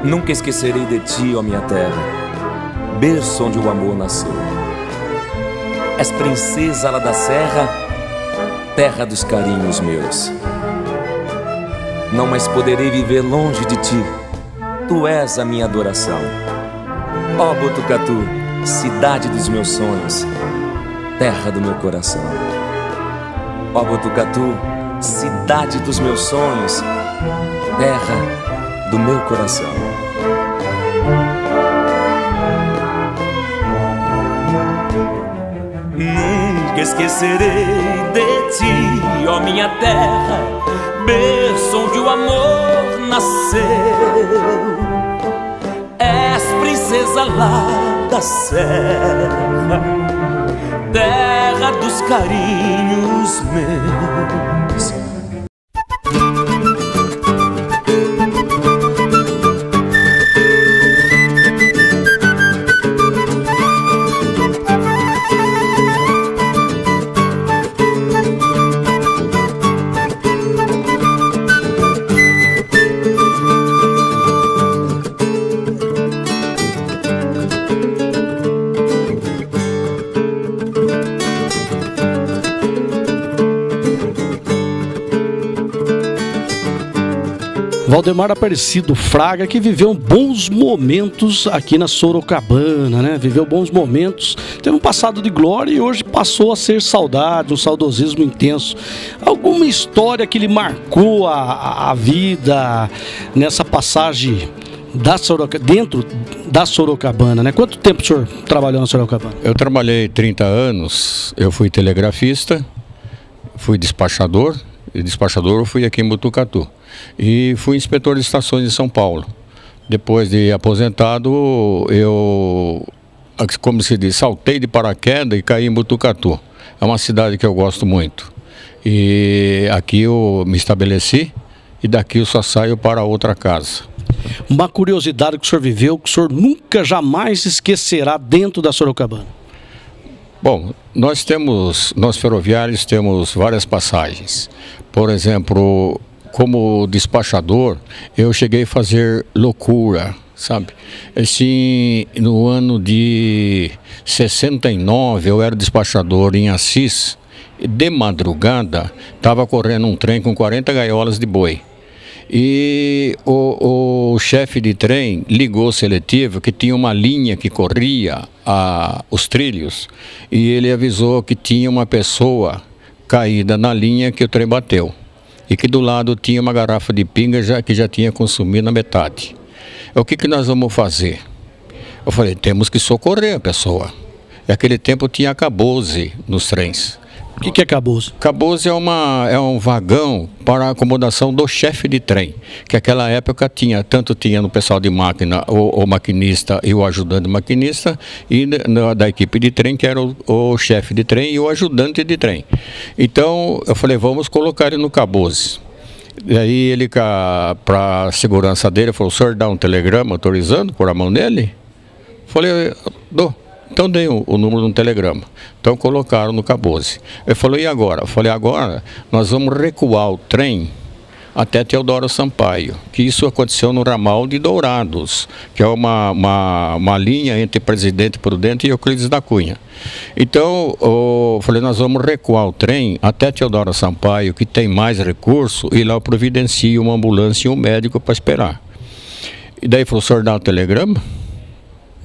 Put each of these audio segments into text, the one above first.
Nunca esquecerei de ti, ó minha terra, berço onde o amor nasceu. És princesa lá da serra, terra dos carinhos meus. Não mais poderei viver longe de ti, tu és a minha adoração. Ó Botucatu, cidade dos meus sonhos, terra do meu coração. Ó Botucatu, cidade dos meus sonhos, terra do meu coração. Nunca esquecerei de ti, ó minha terra, berço onde o amor nasceu. És princesa lá da serra, terra dos carinhos meus. Valdemar Aparecido Fraga, que viveu bons momentos aqui na Sorocabana, né? Viveu bons momentos, teve um passado de glória e hoje passou a ser saudade, um saudosismo intenso. Alguma história que lhe marcou a vida nessa passagem dentro da Sorocabana, né? Quanto tempo o senhor trabalhou na Sorocabana? Eu trabalhei 30 anos, eu fui telegrafista, fui despachador, e despachador eu fui aqui em Botucatu. E fui inspetor de estações em São Paulo. Depois de aposentado, eu, como se diz, saltei de paraquedas e caí em Botucatu. É uma cidade que eu gosto muito. E aqui eu me estabeleci e daqui eu só saio para outra casa. Uma curiosidade que o senhor viveu, que o senhor nunca jamais esquecerá dentro da Sorocabana? Bom, nós ferroviários temos várias passagens. Por exemplo, como despachador, eu cheguei a fazer loucura, sabe? Assim, no ano de 69, eu era despachador em Assis. De madrugada, estava correndo um trem com 40 gaiolas de boi. E o chefe de trem ligou o seletivo que tinha uma linha que corria os trilhos. E ele avisou que tinha uma pessoa caída na linha que o trem bateu. E que do lado tinha uma garrafa de pinga que já tinha consumido a metade. O que nós vamos fazer? Eu falei, temos que socorrer a pessoa. E naquele tempo tinha acabose nos trens. O que é cabouço? Cabouço é um vagão para a acomodação do chefe de trem, que naquela época tanto tinha no pessoal de máquina, o maquinista e o ajudante maquinista, e da equipe de trem, que era o chefe de trem e o ajudante de trem. Então eu falei, vamos colocar ele no cabouço. E aí ele, para a segurança dele, falou, o senhor dá um telegrama autorizando por a mão dele? Falei, dou. Então dei o número de um telegrama. Então colocaram no cabouço. Ele falou, e agora? Eu falei, agora nós vamos recuar o trem até Teodoro Sampaio, que isso aconteceu no ramal de Dourados, que é uma linha entre Presidente Prudente e Euclides da Cunha. Então, eu falei, nós vamos recuar o trem até Teodoro Sampaio, que tem mais recurso, e lá eu providencio uma ambulância e um médico para esperar. E daí falou, o senhor dá o telegrama?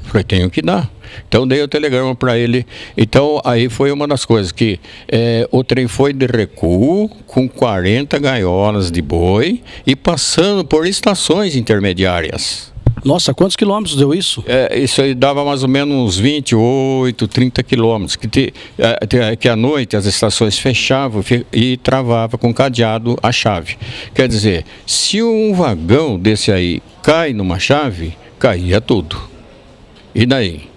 Eu falei, tenho que dar. Então dei o telegrama para ele. Então aí foi uma das coisas que o trem foi de recuo com 40 gaiolas de boi e passando por estações intermediárias. Nossa, quantos quilômetros deu isso? Isso aí dava mais ou menos uns 28, 30 quilômetros. Que à noite as estações fechavam e travavam com cadeado a chave. Quer dizer, se um vagão desse aí cai numa chave, caía tudo. E daí?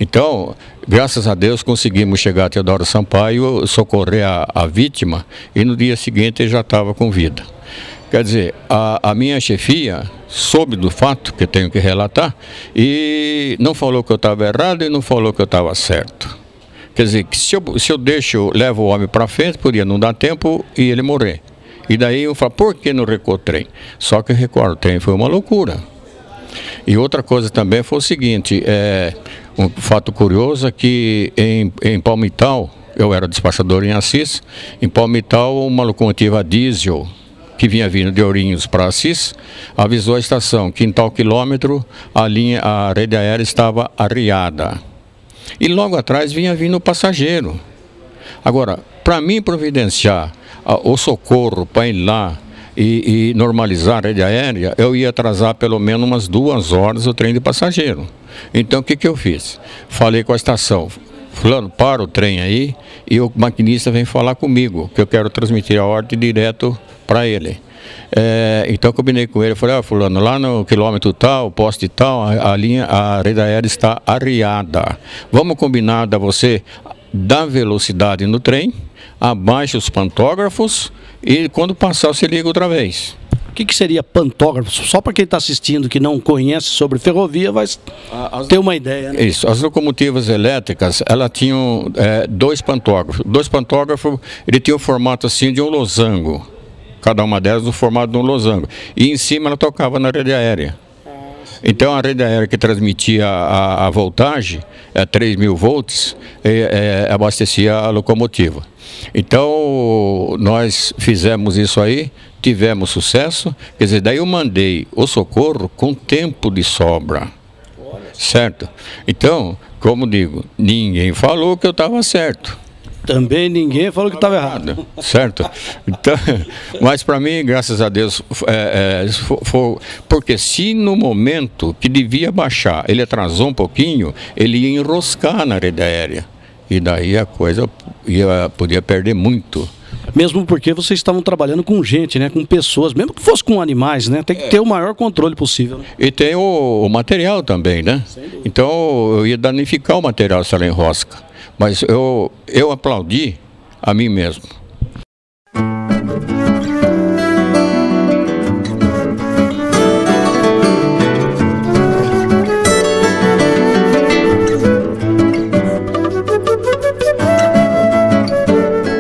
Então, graças a Deus, conseguimos chegar a Teodoro Sampaio, socorrer a vítima, e no dia seguinte ele já estava com vida. Quer dizer, a minha chefia soube do fato que eu tenho que relatar e não falou que eu estava errado e não falou que eu estava certo. Quer dizer, que se eu levo o homem para frente, podia não dar tempo e ele morrer. E daí eu falo, por que não recuou o trem? Só que recuar o trem foi uma loucura. E outra coisa também foi o seguinte, um fato curioso é que em Palmital, eu era despachador em Assis, em Palmital uma locomotiva diesel que vinha vindo de Ourinhos para Assis, avisou a estação que em tal quilômetro a rede aérea estava arriada. E logo atrás vinha vindo o passageiro. Agora, para mim providenciar o socorro para ir lá e normalizar a rede aérea, eu ia atrasar pelo menos umas 2 horas o trem de passageiro. Então o que eu fiz? Falei com a estação, fulano, para o trem aí e o maquinista vem falar comigo, que eu quero transmitir a ordem direto para ele. Então eu combinei com ele, falei, fulano, lá no quilômetro tal, poste tal, a rede aérea está arriada. Vamos combinar da você dar velocidade no trem, abaixa os pantógrafos e quando passar você liga outra vez. O que seria pantógrafo? Só para quem está assistindo que não conhece sobre ferrovia vai ter uma ideia, né? Isso, as locomotivas elétricas, elas tinham 2 pantógrafos. 2 pantógrafos, ele tinha o formato assim de um losango. Cada uma delas no formato de um losango. E em cima ela tocava na rede aérea. Então a rede aérea que transmitia a voltagem, 3.000 volts, abastecia a locomotiva. Então nós fizemos isso aí, tivemos sucesso, quer dizer, daí eu mandei o socorro com tempo de sobra, certo? Então, como digo, ninguém falou que eu estava certo. Também ninguém falou que estava errado. Certo? Então, mas para mim, graças a Deus, porque se no momento que devia baixar, ele atrasou um pouquinho, ele ia enroscar na rede aérea. E daí a coisa podia perder muito. Mesmo porque vocês estavam trabalhando com gente, né? Com pessoas, mesmo que fosse com animais, né? Tem que ter o maior controle possível. Né? E tem o material também, né? Então eu ia danificar o material se ela enrosca. Mas eu aplaudi a mim mesmo.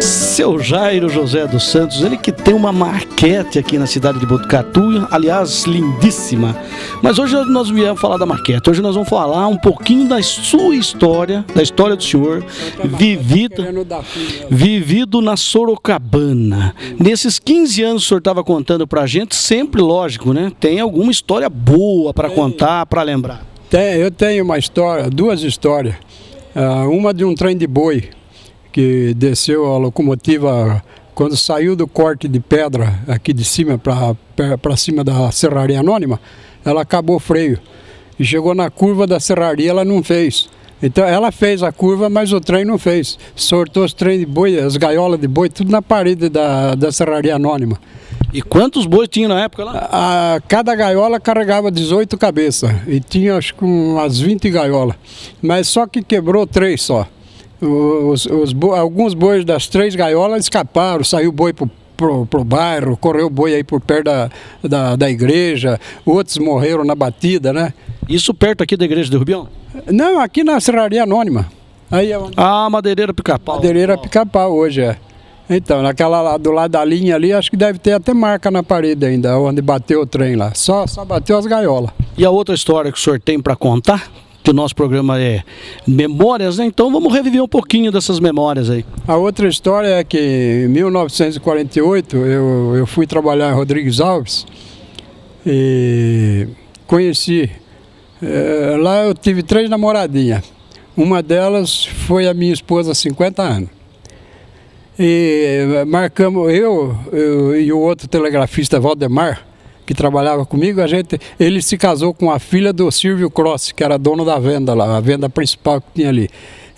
Seu Jairo José dos Santos, ele que tem uma maquete aqui na cidade de Botucatu, aliás, lindíssima. Mas hoje nós viemos falar da maquete, hoje nós vamos falar um pouquinho da sua história, da história do senhor, vivido na Sorocabana. Nesses 15 anos que o senhor estava contando pra gente, sempre lógico, né? Tem alguma história boa para contar, para lembrar? Eu tenho uma história, 2 histórias. Uma de um trem de boi, que desceu a locomotiva quando saiu do corte de pedra aqui de cima para cima da Serraria Anônima, ela acabou o freio e chegou na curva da serraria, ela não fez. Então ela fez a curva, mas o trem não fez. Sortou os trem de boi, as gaiolas de boi, tudo na parede da Serraria Anônima. E quantos bois tinha na época lá? Cada gaiola carregava 18 cabeças e tinha acho que umas 20 gaiolas, mas só que quebrou 3 só. Alguns bois das 3 gaiolas escaparam, saiu boi pro bairro, correu boi aí por perto da igreja, outros morreram na batida, né? Isso perto aqui da igreja de Rubião? Não, aqui na Serraria Anônima. Aí é Madeireira Pica-Pau. Madeireira Pica-Pau hoje, Então, naquela lá, do lado da linha ali, acho que deve ter até marca na parede ainda, onde bateu o trem lá. Só bateu as gaiolas. E a outra história que o senhor tem para contar? Que o nosso programa é memórias, né? Então vamos reviver um pouquinho dessas memórias aí. A outra história é que em 1948 eu fui trabalhar em Rodrigues Alves e conheci, lá eu tive 3 namoradinhas. Uma delas foi a minha esposa há 50 anos. E marcamos, eu e o outro telegrafista Valdemar, que trabalhava comigo, ele se casou com a filha do Silvio Cross, que era dono da venda lá, a venda principal que tinha ali.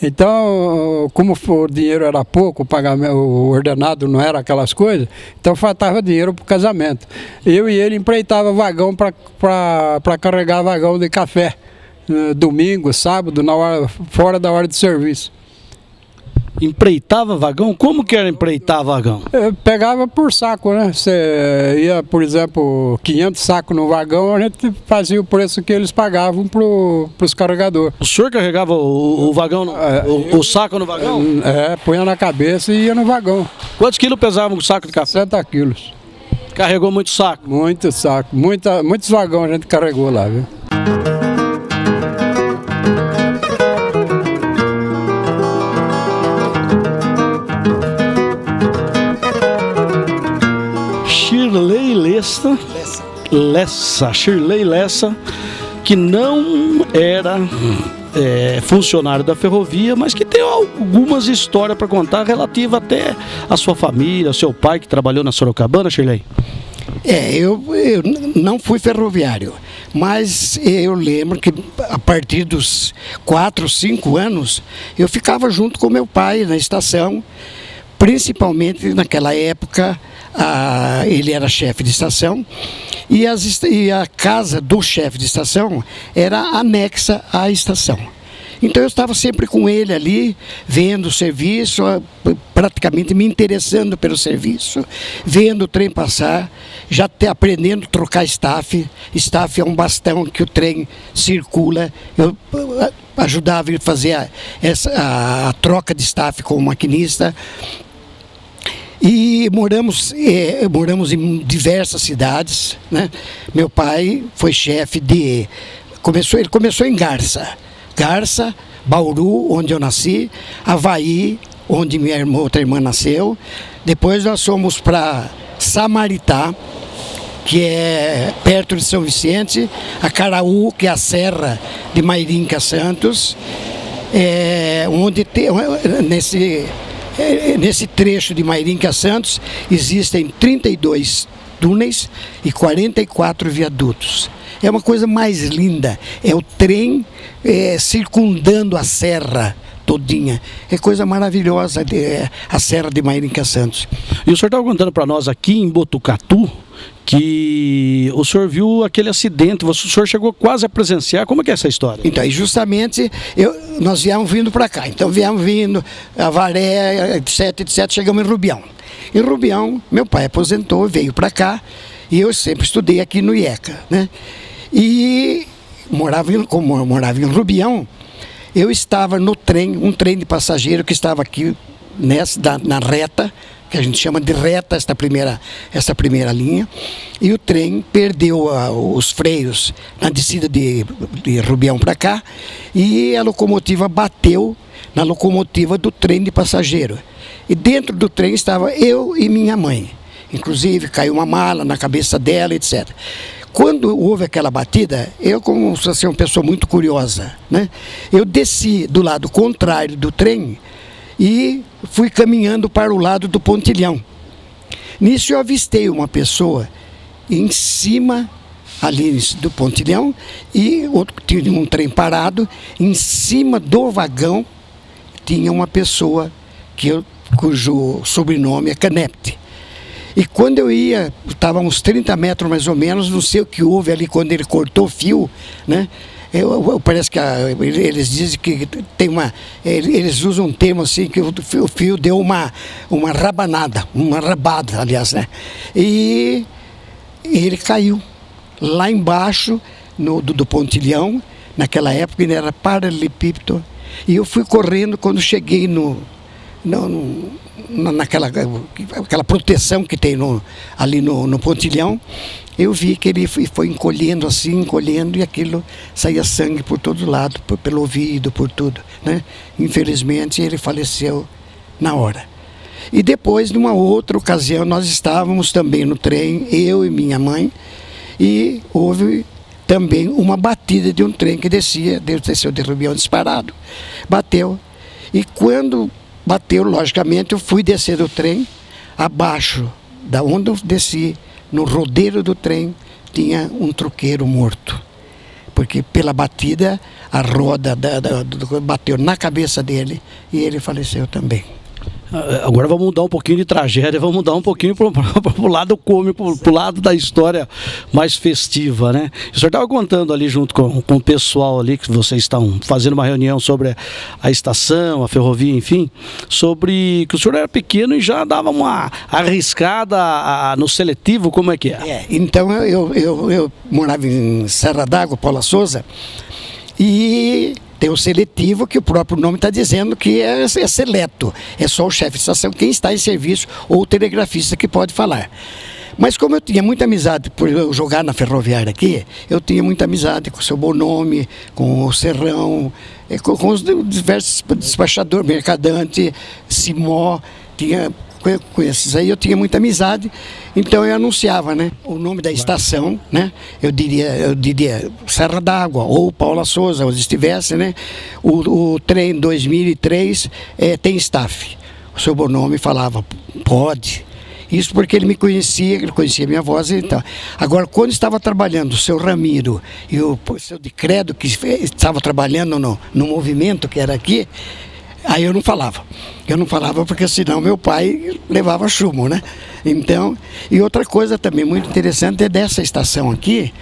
Então, como o dinheiro era pouco, o pagamento, o ordenado não era aquelas coisas, então faltava dinheiro para o casamento. Eu e ele empreitava vagão para carregar vagão de café, domingo, sábado, fora da hora de serviço. Empreitava vagão? Como que era empreitar vagão? Eu pegava por saco, né? Você ia, por exemplo, 500 sacos no vagão, a gente fazia o preço que eles pagavam para os carregadores. O senhor carregava o vagão, o saco no vagão? Punha na cabeça e ia no vagão. Quantos quilos pesava um saco de café? 60 quilos. Carregou muito saco? Muito saco. Muitos vagões a gente carregou lá, viu? Shirley Lessa, que não era funcionário da ferrovia, mas que tem algumas histórias para contar relativa até à sua família, ao seu pai que trabalhou na Sorocabana, Shirley. Eu não fui ferroviário, mas eu lembro que a partir dos 4, 5 anos eu ficava junto com meu pai na estação, principalmente naquela época. Ele era chefe de estação e a casa do chefe de estação era anexa à estação. Então eu estava sempre com ele ali, vendo o serviço, praticamente me interessando pelo serviço, vendo o trem passar, já até aprendendo a trocar staff. Staff é um bastão que o trem circula. Eu ajudava ele a fazer a troca de staff com o maquinista. E moramos em diversas cidades, né? Meu pai foi chefe ele começou em Garça, Bauru, onde eu nasci, Avaí, onde minha outra irmã nasceu. Depois nós fomos para Samaritá, que é perto de São Vicente, Acaraú, que é a serra de Mairinca Santos, onde tem, nesse trecho de Mairinca Santos existem 32 túneis e 44 viadutos. É uma coisa mais linda, é o trem circundando a serra todinha. É coisa maravilhosa a serra de Mairinca Santos. E o senhor estava contando para nós aqui em Botucatu que o senhor viu aquele acidente, o senhor chegou quase a presenciar. Como é que é essa história? Então, e justamente nós viemos vindo para cá. Então viemos vindo, Avaré, etc, chegamos em Rubião. Em Rubião, meu pai aposentou, veio para cá, e eu sempre estudei aqui no IECA, né? E como eu morava em Rubião, eu estava no trem, um trem de passageiro que estava aqui na reta, que a gente chama de reta, essa primeira linha, e o trem perdeu os freios na descida de Rubião para cá, e a locomotiva bateu na locomotiva do trem de passageiro. E dentro do trem estava eu e minha mãe. Inclusive caiu uma mala na cabeça dela, etc. Quando houve aquela batida, eu, como assim, uma pessoa muito curiosa, né, eu desci do lado contrário do trem e fui caminhando para o lado do pontilhão. Nisso eu avistei uma pessoa em cima ali do pontilhão e tinha um trem parado. Em cima do vagão tinha uma pessoa cujo sobrenome é Canepte. E quando eu ia, estava a uns 30 metros mais ou menos, não sei o que houve ali quando ele cortou o fio, né? Parece que eles dizem que tem eles usam um termo assim, que o fio deu uma rabada, aliás, né? E ele caiu lá embaixo do pontilhão. Naquela época ele era paralelepípedo, e eu fui correndo. Quando cheguei naquela proteção que tem ali no pontilhão, eu vi que ele foi encolhendo assim, e aquilo saía sangue por todo lado, pelo ouvido, por tudo, né? Infelizmente ele faleceu na hora. E depois, numa outra ocasião, nós estávamos também no trem, eu e minha mãe, e houve também uma batida de um trem que desceu de Rubião disparado. Bateu. E quando bateu, logicamente, eu fui descer do trem. Abaixo da onde eu desci, no rodeiro do trem, tinha um truqueiro morto. Porque pela batida, a roda bateu na cabeça dele e ele faleceu também. Agora vamos mudar um pouquinho de tragédia, vamos mudar um pouquinho para o lado cômico, para o lado da história mais festiva, né? O senhor estava contando ali junto com o pessoal ali, que vocês estão fazendo uma reunião sobre a estação, a ferrovia, enfim, sobre que o senhor era pequeno e já dava uma arriscada no seletivo, como é que é? Então eu morava em Serra d'Água, Paula Souza, e tem o seletivo, que o próprio nome está dizendo que é seleto. É só o chefe de estação, quem está em serviço, ou o telegrafista que pode falar. Mas como eu tinha muita amizade por eu jogar na Ferroviária aqui, eu tinha muita amizade com o seu Bonome, com o Serrão, com os diversos despachadores, Mercadante, Simó, com esses aí eu tinha muita amizade, então eu anunciava, né, o nome da estação, né, eu diria Serra d'Água ou Paula Souza, onde estivesse, né, o trem 2003 tem staff. O seu Bonome falava, pode. Isso porque ele me conhecia, ele conhecia minha voz e tal. Agora, quando estava trabalhando o seu Ramiro e o seu de Credo, que estava trabalhando no movimento que era aqui, aí eu não falava. Eu não falava porque senão meu pai levava chumbo, né? Então, e outra coisa também muito interessante é dessa estação aqui,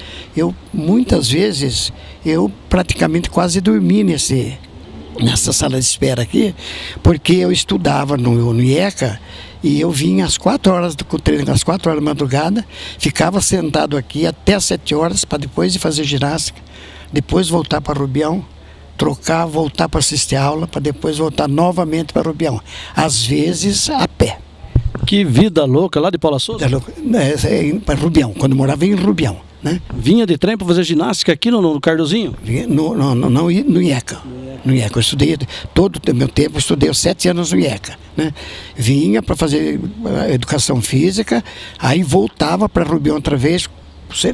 muitas vezes, eu praticamente quase dormi nessa sala de espera aqui, porque eu estudava no IECA e eu vinha às 4 horas do treino, às 4 horas da madrugada, ficava sentado aqui até às 7 horas para depois de fazer ginástica, depois voltar para Rubião, trocar, voltar para assistir aula, para depois voltar novamente para Rubião, às vezes a pé. Que vida louca, lá de Paula Souza? Para Rubião, quando eu morava em Rubião. Né? Vinha de trem para fazer ginástica aqui no Cardozinho? No IECA. No IECA. Eu estudei todo o meu tempo, eu estudei 7 anos no IECA. Né? Vinha para fazer educação física, aí voltava para Rubião outra vez,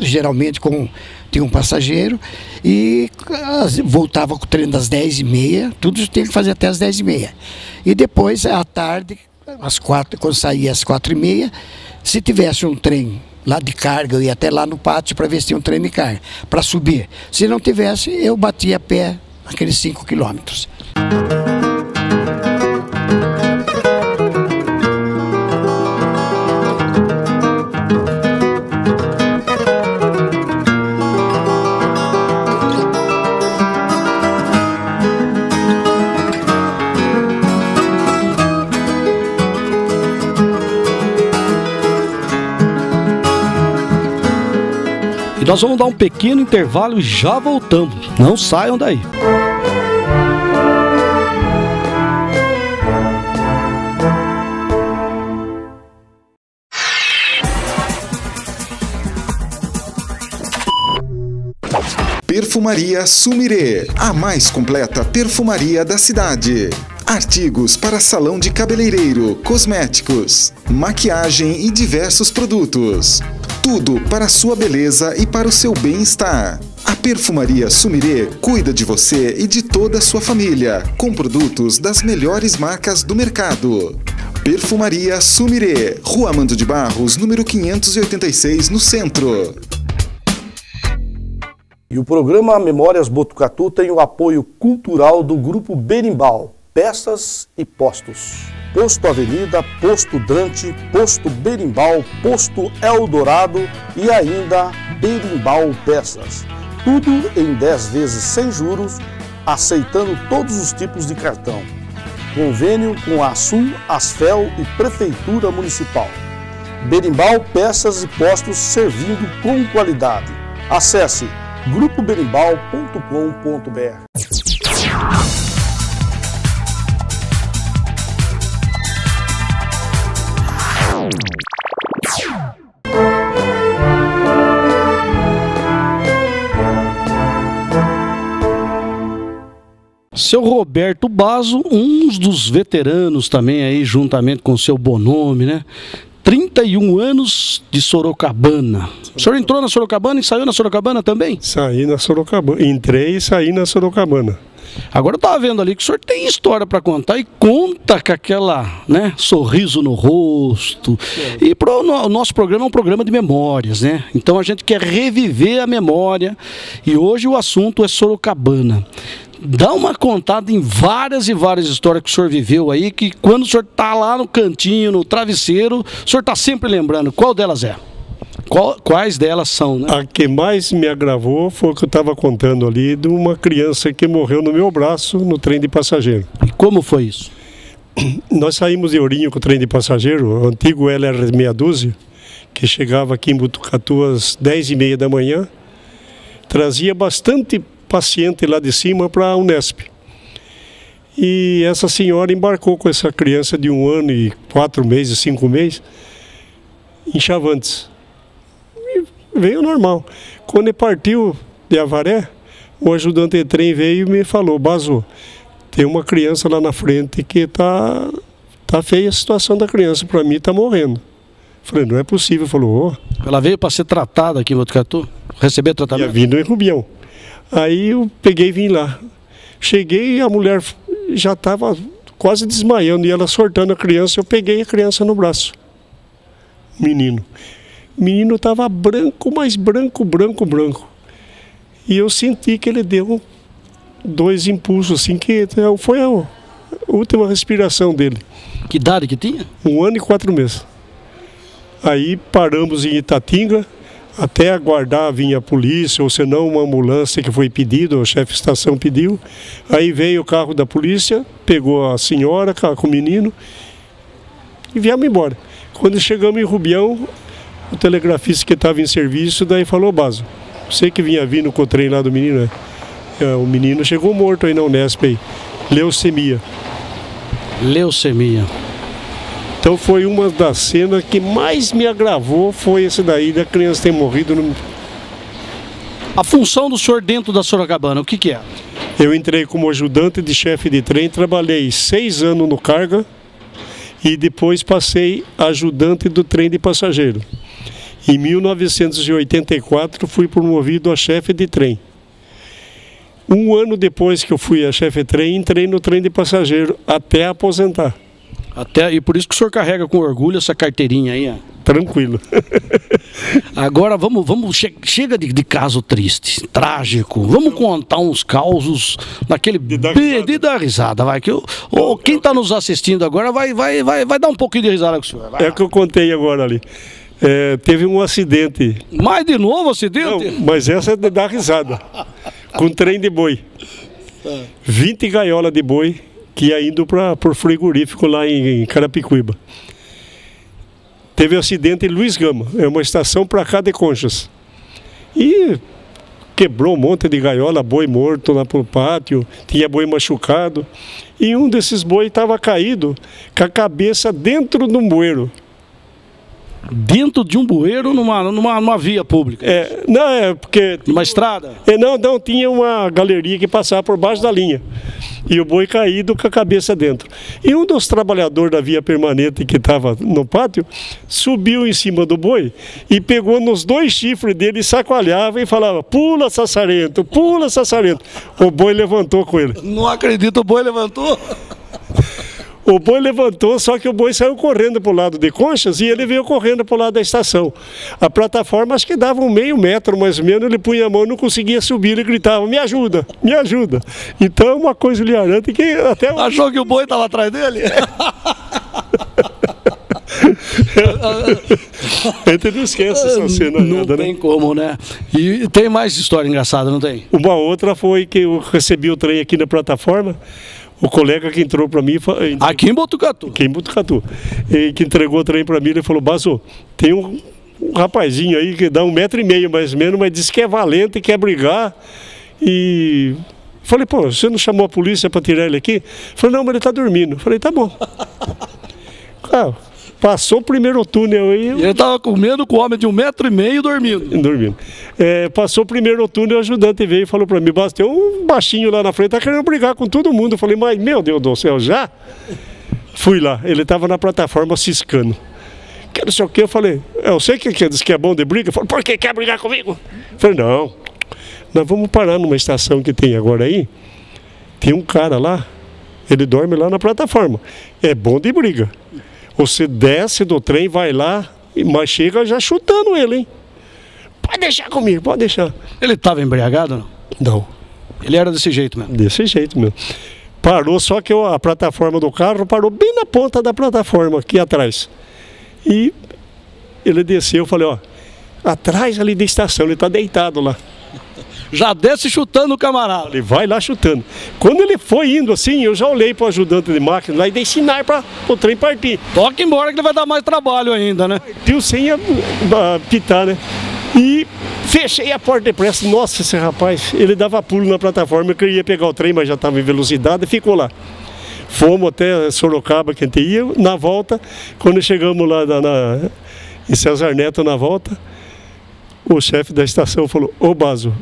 geralmente tinha um passageiro, e voltava com o trem das 10h30, tudo tinha que fazer até as 10h30. E depois, à tarde, às 4, quando saía às 4h30, se tivesse um trem lá de carga, eu ia até lá no pátio para ver se tinha um trem de carga, para subir. Se não tivesse, eu batia a pé aqueles 5 quilômetros. E nós vamos dar um pequeno intervalo e já voltamos. Não saiam daí. Perfumaria Sumire, a mais completa perfumaria da cidade. Artigos para salão de cabeleireiro, cosméticos, maquiagem e diversos produtos. Tudo para a sua beleza e para o seu bem-estar. A Perfumaria Sumire cuida de você e de toda a sua família, com produtos das melhores marcas do mercado. Perfumaria Sumire, Rua Amando de Barros, número 586, no centro. E o programa Memórias Botucatu tem o apoio cultural do Grupo Berimbau, Peças e Postos. Posto Avenida, Posto Dante, Posto Berimbau, Posto Eldorado e ainda Berimbau Peças. Tudo em 10 vezes sem juros, aceitando todos os tipos de cartão. Convênio com a Sul, Asfel e Prefeitura Municipal. Berimbau Peças e Postos servindo com qualidade. Acesse grupoberimbau.com.br. Seu Roberto Basso, um dos veteranos também aí, juntamente com o seu Bonome, né? 31 anos de Sorocabana. O senhor entrou na Sorocabana e saiu na Sorocabana também? Saí na Sorocabana, entrei e saí na Sorocabana. Agora eu estava vendo ali que o senhor tem história para contar e conta com aquela, né, sorriso no rosto. E o nosso programa é um programa de memórias, né? Então a gente quer reviver a memória e hoje o assunto é Sorocabana. Dá uma contada em várias e várias histórias que o senhor viveu aí, que quando o senhor está lá no cantinho, no travesseiro, o senhor está sempre lembrando. Qual delas é? Quais delas são, né? A que mais me agravou foi o que eu estava contando ali de uma criança que morreu no meu braço no trem de passageiro. E como foi isso? Nós saímos de Ourinho com o trem de passageiro, o antigo LR meia dúzia, que chegava aqui em Botucatu às 10h30 da manhã, trazia bastante paciente lá de cima para a Unesp. E essa senhora embarcou com essa criança de 1 ano e 4 meses, 5 meses, em Chavantes. veio normal. Quando ele partiu de Avaré, o ajudante de trem veio e me falou: Bazo, tem uma criança lá na frente que tá feia a situação da criança, para mim tá morrendo. Falei, não é possível. Falou, Ela veio para ser tratada aqui em Botucatu? Receber tratamento? Ia vindo em Rubião. Aí eu peguei e vim lá. Cheguei e a mulher já estava quase desmaiando, e ela sortando a criança, eu peguei a criança no braço. Menino. O menino estava branco, mas branco. E eu senti que ele deu 2 impulsos, assim, que foi a última respiração dele. Que idade que tinha? 1 ano e 4 meses. Aí paramos em Itatinga, até aguardar vinha a polícia, ou senão uma ambulância que foi pedido, o chefe de estação pediu. Aí veio o carro da polícia, pegou a senhora com o menino e viemos embora. Quando chegamos em Rubião, o telegrafista que estava em serviço, daí falou: Bazo, você que vinha vindo com o trem lá do menino, o menino chegou morto aí na Unesp, aí, leucemia. Leucemia. Então foi uma das cenas que mais me agravou, foi esse daí da criança ter morrido. A função do senhor dentro da Sorocabana, o que é? Eu entrei como ajudante de chefe de trem, trabalhei 6 anos no carga e depois passei ajudante do trem de passageiro. Em 1984 fui promovido a chefe de trem. 1 ano depois que eu fui a chefe de trem, entrei no trem de passageiro até aposentar. E por isso que o senhor carrega com orgulho essa carteirinha aí, ó. Tranquilo. Agora chega de caso triste, trágico. Vamos contar uns causos daquele de dar risada, vai. Quem está nos assistindo agora vai dar um pouquinho de risada com o senhor. É o que eu contei agora ali. Teve um acidente. Mais de novo acidente? Não, mas essa é de dar risada. Com trem de boi. 20 gaiolas de boi que ia indo para o frigorífico lá em Carapicuíba. Teve um acidente em Luiz Gama, é uma estação para cá de Conchas. E quebrou um monte de gaiola, boi morto lá pro pátio, tinha boi machucado. E um desses boi estava caído com a cabeça dentro de um bueiro. Dentro de um bueiro numa via pública? Não, porque... Numa estrada? Não, tinha uma galeria que passava por baixo da linha. E o boi caído com a cabeça dentro. E um dos trabalhadores da via permanente que estava no pátio subiu em cima do boi e pegou nos 2 chifres dele e sacoalhava e falava: pula, sassarento, pula, sassarento. O boi levantou com ele. Não acredito, o boi levantou? O boi levantou, só que o boi saiu correndo para o lado de Conchas e ele veio correndo para o lado da estação. A plataforma acho que dava um meio metro mais ou menos, ele punha a mão, não conseguia subir, ele gritava: me ajuda, me ajuda. Então é uma coisa hilariante que até... Achou que o boi estava atrás dele? A gente não esquece essa cena. Não tem como, né? E tem mais história engraçada, não tem? Uma outra foi que eu recebi o trem aqui na plataforma. O colega que entrou para mim... Aqui em Botucatu? Aqui em Botucatu. E que entregou o trem para mim, ele falou: Bazo, tem um rapazinho aí que dá 1,5 metro mais ou menos, mas diz que é valente, quer brigar. E... Falei: pô, você não chamou a polícia para tirar ele aqui? Falei: não, mas ele está dormindo. Falei: tá bom. Passou o primeiro túnel aí... E ele estava comendo com o homem de 1,5 metro dormindo. Passou o primeiro túnel, o ajudante veio e falou para mim: Bazo, tem um baixinho lá na frente, tá querendo brigar com todo mundo. Eu falei: mas meu Deus do céu, já? Fui lá, ele estava na plataforma ciscando. Que não sei o que, eu falei: eu sei que diz que é bom de briga. Eu falei: por que quer brigar comigo? Eu falei: não, nós vamos parar numa estação que tem agora aí. Tem um cara lá, ele dorme lá na plataforma. É bom de briga. Você desce do trem, vai lá, mas chega já chutando ele, hein? Pode deixar comigo, pode deixar. Ele estava embriagado ou não? Não. Ele era desse jeito mesmo? Desse jeito mesmo. Parou, só que a plataforma do carro parou bem na ponta da plataforma, aqui atrás. E ele desceu, eu falei: ó, atrás ali da estação, ele está deitado lá. Já desce chutando o camarada. Ele vai lá chutando. Quando ele foi indo assim, eu já olhei para o ajudante de máquina lá e dei sinal para o trem partir. Toca embora que ele vai dar mais trabalho ainda, né? Partiu sem pitar, né? E fechei a porta depressa. Nossa, esse rapaz, ele dava pulo na plataforma. Eu queria pegar o trem, mas já estava em velocidade e ficou lá. Fomos até Sorocaba, que a gente ia. Na volta, quando chegamos lá em César Neto, na volta, o chefe da estação falou: ô Baso,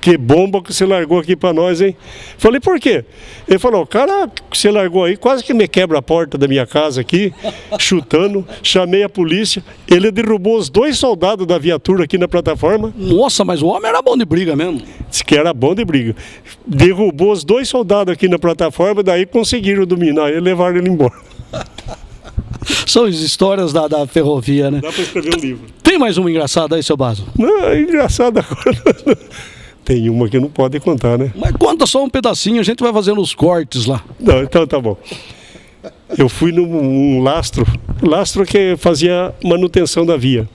que bomba que você largou aqui para nós, hein? Falei: por quê? Ele falou: o cara que você largou aí quase que me quebra a porta da minha casa aqui, chutando. Chamei a polícia, ele derrubou os 2 soldados da viatura aqui na plataforma. Nossa, mas o homem era bom de briga mesmo. Disse que era bom de briga. Derrubou os 2 soldados aqui na plataforma, daí conseguiram dominar ele e levaram ele embora. São as histórias da ferrovia, né? Dá para escrever um livro. Tem mais uma engraçada aí, seu Baso? Não, é engraçado agora. Tem uma que não pode contar, né? Mas conta só um pedacinho, a gente vai fazendo os cortes lá. Não, então tá bom. Eu fui num lastro que fazia manutenção da via.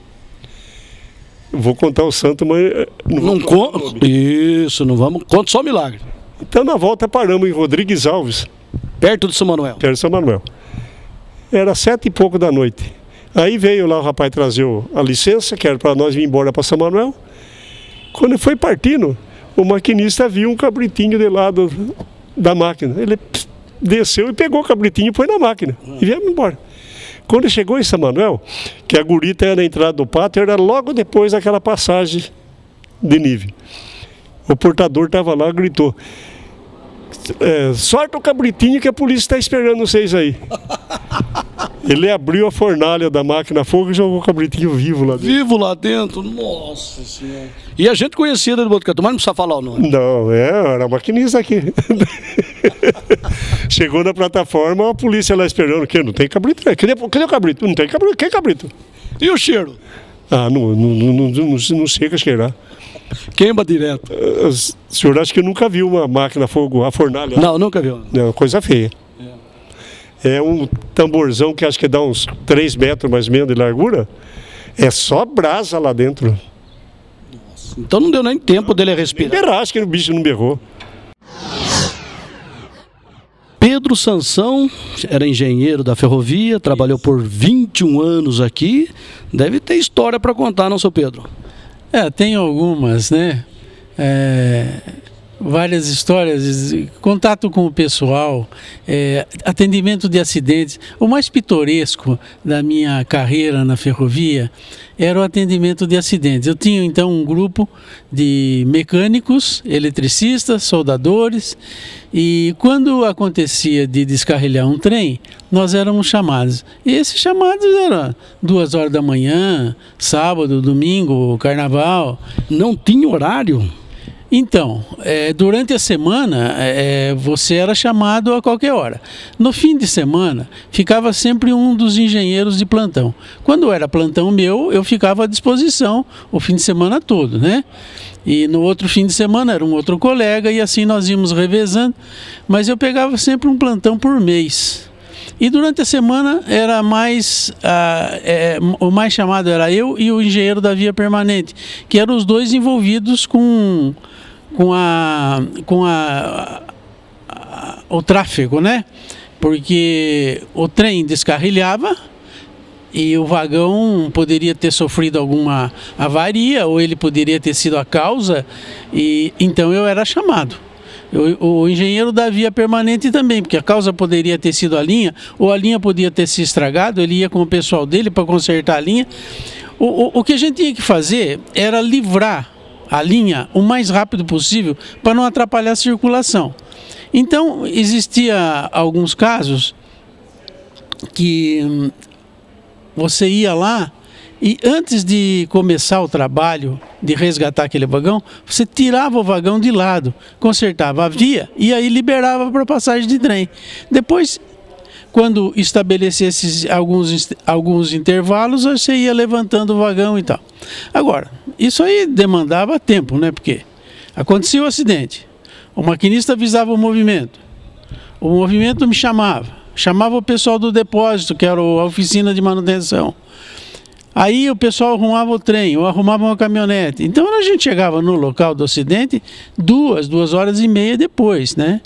Vou contar o santo, mas não conta. Isso, não vamos. Conta só o milagre. Então na volta paramos em Rodrigues Alves. Perto de São Manuel. Perto de São Manuel. Era 7 e pouco da noite. Aí veio lá o rapaz trazer a licença, que era para nós vir embora para São Manuel. Quando ele foi partindo, o maquinista viu um cabritinho de lado da máquina. Ele desceu e pegou o cabritinho e pôs na máquina. E viemos embora. Quando ele chegou em São Manuel, que a gurita era na entrada do pátio, era logo depois daquela passagem de nível. O portador estava lá e gritou: sorta o cabritinho que a polícia está esperando vocês aí. Ele abriu a fornalha da máquina a fogo e jogou o cabritinho vivo lá dentro. Vivo lá dentro? Nossa Senhora. E a gente conhecia ele de Botucatu, mas não precisa falar o nome. Não, era maquinista aqui. Chegou na plataforma, a polícia lá esperando. Que não tem cabrito? Cadê o cabrito? Não tem cabrito. Quem é cabrito? E o cheiro? Ah, não sei o que cheirar. Queima direto. O senhor acha que nunca viu uma máquina a fogo, a fornalha? Não, nunca viu. É coisa feia. É um tamborzão que acho que dá uns 3 metros mais ou menos de largura. É só brasa lá dentro. Nossa, então não deu nem tempo dele respirar. Acho que o bicho não berrou. Pedro Sansão era engenheiro da ferrovia, trabalhou por 21 anos aqui. Deve ter história para contar, não, seu Pedro? Tem algumas, né? Várias histórias, contato com o pessoal, atendimento de acidentes. O mais pitoresco da minha carreira na ferrovia era o atendimento de acidentes. Eu tinha então um grupo de mecânicos, eletricistas, soldadores, e quando acontecia de descarrilhar um trem, nós éramos chamados. E esses chamados eram 2 horas da manhã, sábado, domingo, carnaval. Não tinha horário? Então, durante a semana, você era chamado a qualquer hora. No fim de semana, ficava sempre um dos engenheiros de plantão. Quando era plantão meu, eu ficava à disposição o fim de semana todo, né? E no outro fim de semana era um outro colega e assim nós íamos revezando. Mas eu pegava sempre um plantão por mês. E durante a semana era mais, o mais chamado era eu e o engenheiro da via permanente, que eram os dois envolvidos com o tráfego, né? Porque o trem descarrilhava e o vagão poderia ter sofrido alguma avaria ou ele poderia ter sido a causa, e então eu era chamado. O engenheiro da via permanente também, porque a causa poderia ter sido a linha, ou a linha podia ter se estragado, ele ia com o pessoal dele para consertar a linha. O que a gente tinha que fazer era livrar a linha o mais rápido possível para não atrapalhar a circulação. Então, existia alguns casos que você ia lá e antes de começar o trabalho de resgatar aquele vagão, você tirava o vagão de lado, consertava a via e aí liberava para passagem de trem. Depois, quando estabelecesse alguns intervalos, você ia levantando o vagão e tal. Agora, isso aí demandava tempo, né? Porque acontecia o acidente, o maquinista avisava o movimento me chamava o pessoal do depósito, que era a oficina de manutenção. Aí o pessoal arrumava o trem, ou arrumava uma caminhonete. Então a gente chegava no local do acidente 2 horas e meia depois, né?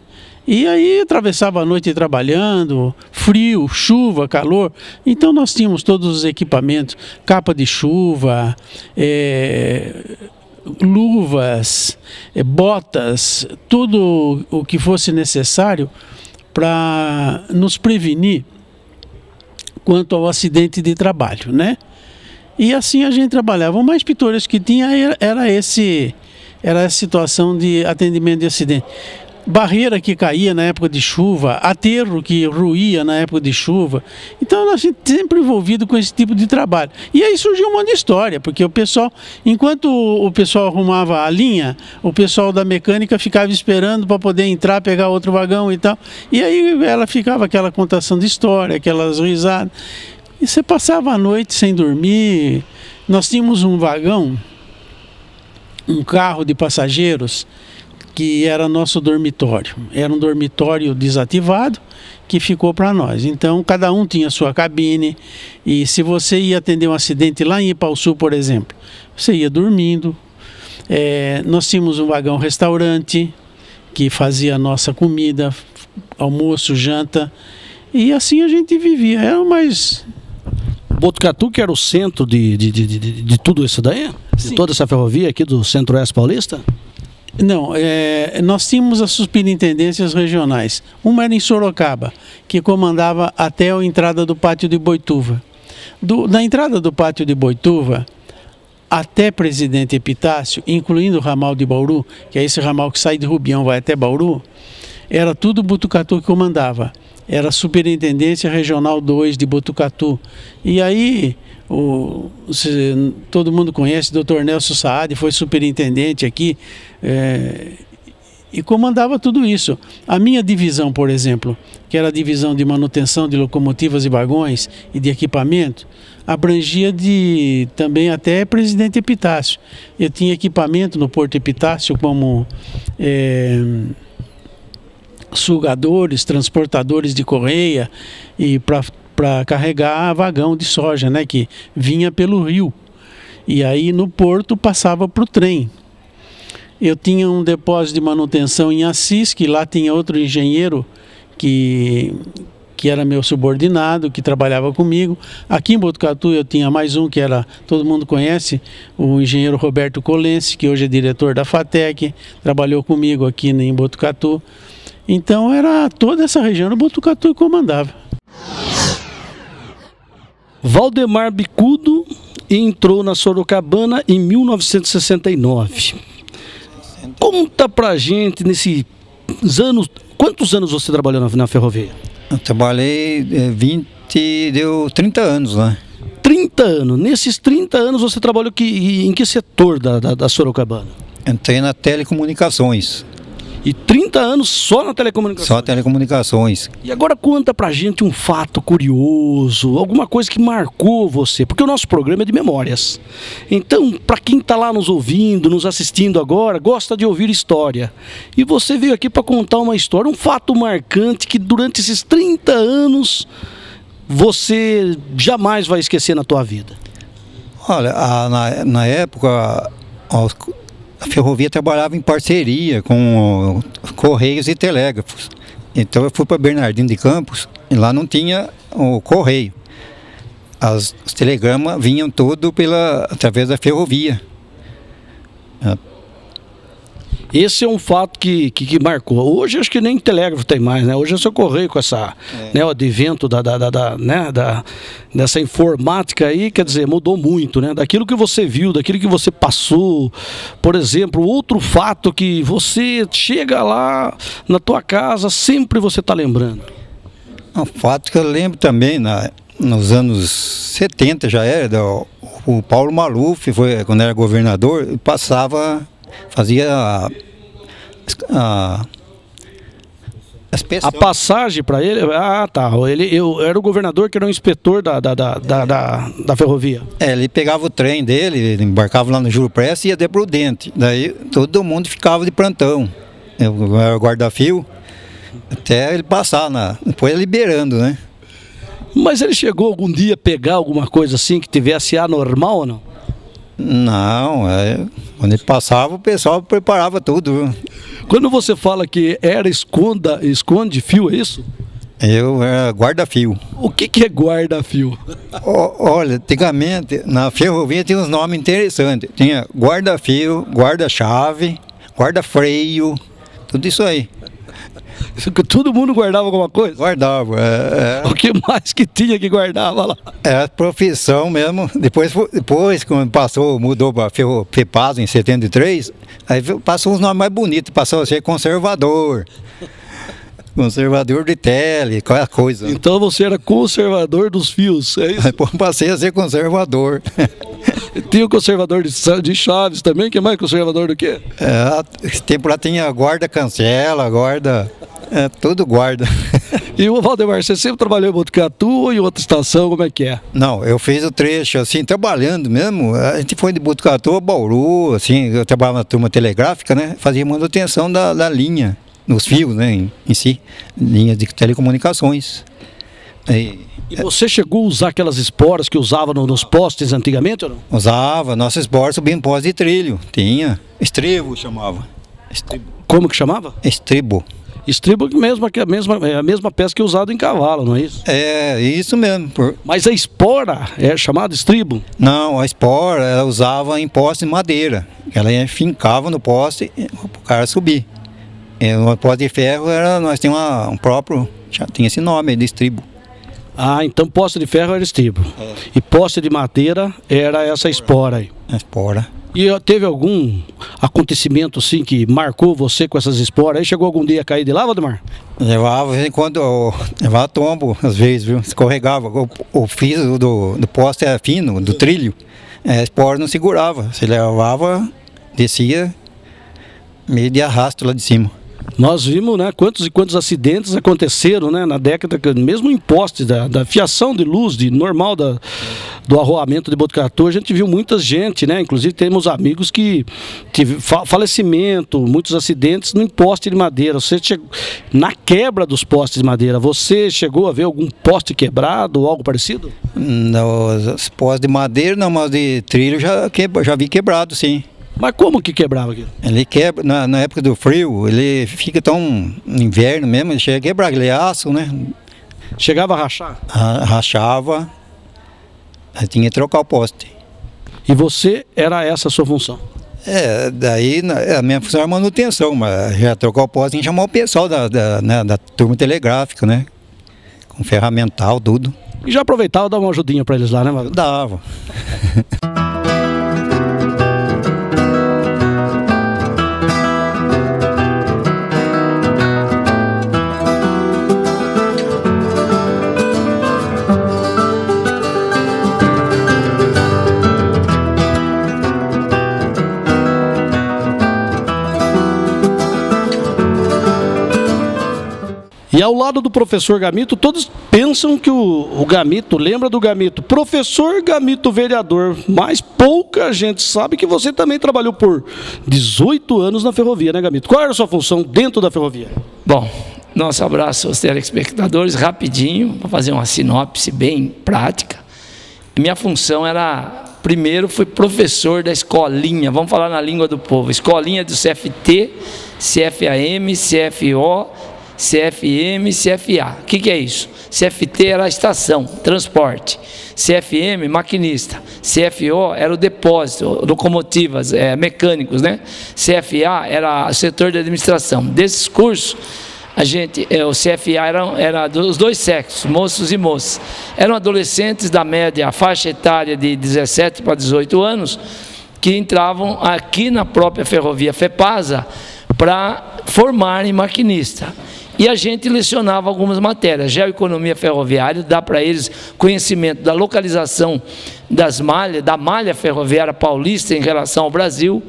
E aí atravessava a noite trabalhando, frio, chuva, calor. Então nós tínhamos todos os equipamentos, capa de chuva, luvas, botas, tudo o que fosse necessário para nos prevenir quanto ao acidente de trabalho, né? E assim a gente trabalhava. O mais pitoresco que tinha era a situação de atendimento de acidente. Barreira que caía na época de chuva, aterro que ruía na época de chuva. Então a gente sempre envolvido com esse tipo de trabalho. E aí surgiu um monte de história, porque o pessoal, enquanto o pessoal arrumava a linha, o pessoal da mecânica ficava esperando para poder entrar, pegar outro vagão e tal. E aí ela ficava aquela contação de história, aquelas risadas. E você passava a noite sem dormir. Nós tínhamos um vagão, um carro de passageiros, que era nosso dormitório. Era um dormitório desativado que ficou para nós. Então, cada um tinha sua cabine, e se você ia atender um acidente lá em Ipauçu, por exemplo, você ia dormindo. Nós tínhamos um vagão restaurante que fazia a nossa comida, almoço, janta, e assim a gente vivia. Era o mais... Botucatu, que era o centro de tudo isso daí? Sim. De toda essa ferrovia aqui do Centro-Oeste Paulista? Não, nós tínhamos as superintendências regionais. Uma era em Sorocaba, que comandava até a entrada do Pátio de Boituva. Da entrada do Pátio de Boituva até Presidente Epitácio, incluindo o ramal de Bauru, que é esse ramal que sai de Rubião, vai até Bauru, era tudo Botucatu que comandava. Era a Superintendência Regional 2 de Botucatu. E aí, todo mundo conhece, o Dr. Nelson Saad, foi superintendente aqui, e comandava tudo isso. A minha divisão, por exemplo, que era a divisão de manutenção de locomotivas e vagões e de equipamento, abrangia também até Presidente Epitácio. Eu tinha equipamento no Porto Epitácio como... sugadores, transportadores de correia, e para carregar vagão de soja, né, que vinha pelo rio. E aí no porto passava para o trem. Eu tinha um depósito de manutenção em Assis, que lá tinha outro engenheiro que era meu subordinado, que trabalhava comigo. Aqui em Botucatu eu tinha mais um que todo mundo conhece, o engenheiro Roberto Colense, que hoje é diretor da FATEC, trabalhou comigo aqui em Botucatu. Então era toda essa região do Botucatu que comandava. Valdemar Bicudo entrou na Sorocabana em 1969. Conta pra gente nesses anos, quantos anos você trabalhou na ferrovia? Eu trabalhei 30 anos lá. 30 anos. Nesses 30 anos você trabalhou em que setor da Sorocabana? Entrei na telecomunicações. E 30 anos só na telecomunicações? Só telecomunicações. E agora conta pra gente um fato curioso, alguma coisa que marcou você, porque o nosso programa é de memórias. Então, pra quem tá lá nos ouvindo, nos assistindo agora, gosta de ouvir história. E você veio aqui para contar uma história, um fato marcante que durante esses 30 anos você jamais vai esquecer na tua vida. Olha, na época... A ferrovia trabalhava em parceria com Correios e Telégrafos. Então eu fui para Bernardino de Campos e lá não tinha o correio. Os telegramas vinham tudo através da ferrovia. Esse é um fato que marcou. Hoje acho que nem telégrafo tem mais, né? Hoje é só correio com o advento dessa informática aí, quer dizer, mudou muito, né? Daquilo que você viu, daquilo que você passou. Por exemplo, outro fato que você chega lá na tua casa, sempre você está lembrando. Um fato que eu lembro também, nos anos 70 já era, o Paulo Maluf, quando era governador, fazia a passagem para ele. Ah, tá. Eu era o governador que era o inspetor da ferrovia. Ele pegava o trem dele, ele embarcava lá no Júlio Prestes e ia até Prudente. Daí todo mundo ficava de plantão. Eu era guarda-fio até ele passar, depois liberando, né? Mas ele chegou algum dia a pegar alguma coisa assim que tivesse anormal ou não? Não, quando ele passava o pessoal preparava tudo. Quando você fala que era esconde fio, é isso? Eu era guarda-fio. O que é guarda-fio? Olha, antigamente na ferrovia tinha uns nomes interessantes. Tinha guarda-fio, guarda-chave, guarda-freio, tudo isso aí. Todo mundo guardava alguma coisa? Guardava. O que mais que tinha que guardava lá? É profissão mesmo. Depois quando mudou para FEPASO em 73, aí passou uns nomes mais bonitos, passou a ser conservador. Conservador de tele, qualquer coisa. Então você era conservador dos fios, é isso? Aí passei a ser conservador. Tinha o conservador de chaves também, que é mais conservador do que? Esse tempo lá tinha guarda-cancela, tudo guarda. E o Valdemar, você sempre trabalhou em Botucatu ou em outra estação, como é que é? Não, eu fiz o trecho, assim, trabalhando mesmo. A gente foi de Botucatu a Bauru, assim, eu trabalhava na turma telegráfica, né? Fazia manutenção da linha, nos fios, né, em si, linhas de telecomunicações. E você chegou a usar aquelas esporas que usava nos postes antigamente ou não? Usava, nossa espora subia em poste de trilho, tinha, estribo chamava. Estribo. Como que chamava? Estribo. Estribo é a mesma peça que é usada em cavalo, não é isso? É, isso mesmo. Mas a espora é chamada estribo? Não, a espora ela usava em poste de madeira. Ela fincava no poste para o cara subir. No poste de ferro nós tínhamos um próprio, já tinha esse nome de estribo. Ah, então poste de ferro era estribo. E poste de madeira era essa espora aí. A espora. E teve algum acontecimento assim que marcou você com essas esporas? Aí chegou algum dia a cair de lá, Valdemar? Levava, de vez em quando, levava tombo, às vezes, viu? Escorregava. O fio do poste era fino, do trilho. A espora não segurava. Você levava, descia, meio de arrasto lá de cima. Nós vimos, né, quantos e quantos acidentes aconteceram, né, na década, mesmo em postes da fiação de luz, normal do arroamento de Botucatu, a gente viu muita gente, né, inclusive temos amigos que tiveram falecimento, muitos acidentes no poste de madeira. Você chegou, na quebra dos postes de madeira, você chegou a ver algum poste quebrado ou algo parecido? Os postes de madeira, não, mas de trilho já vi quebrado, sim. Mas como que quebrava aquilo? Ele quebra, na época do frio, ele fica tão, no inverno mesmo, ele chega a quebrar, ele é aço, né? Chegava a rachar? Rachava, aí tinha que trocar o poste. E você, era essa a sua função? Daí a minha função era manutenção, mas já trocar o poste, a gente chamou o pessoal da turma telegráfica, né? Com ferramental, tudo. E já aproveitava e dava uma ajudinha para eles lá, né, Mago? Dava. E ao lado do professor Gamito, todos pensam que o Gamito, lembra do Gamito, professor Gamito vereador, mas pouca gente sabe que você também trabalhou por 18 anos na ferrovia, né, Gamito? Qual era a sua função dentro da ferrovia? Bom, nosso abraço aos telespectadores, rapidinho, para fazer uma sinopse bem prática. Minha função era, primeiro, fui professor da escolinha, vamos falar na língua do povo, escolinha do CFT, CFAM, CFO, CFM, CFA. O que é isso? CFT era a estação, transporte. CFM, maquinista. CFO era o depósito, locomotivas, mecânicos, né? CFA era o setor de administração. Desses cursos, o CFA era dos dois sexos, moços e moças. Eram adolescentes da média, a faixa etária de 17 para 18 anos, que entravam aqui na própria ferrovia FEPASA para formarem maquinista. E a gente lecionava algumas matérias, geoeconomia ferroviária, dá para eles conhecimento da localização das malhas, da malha ferroviária paulista em relação ao Brasil,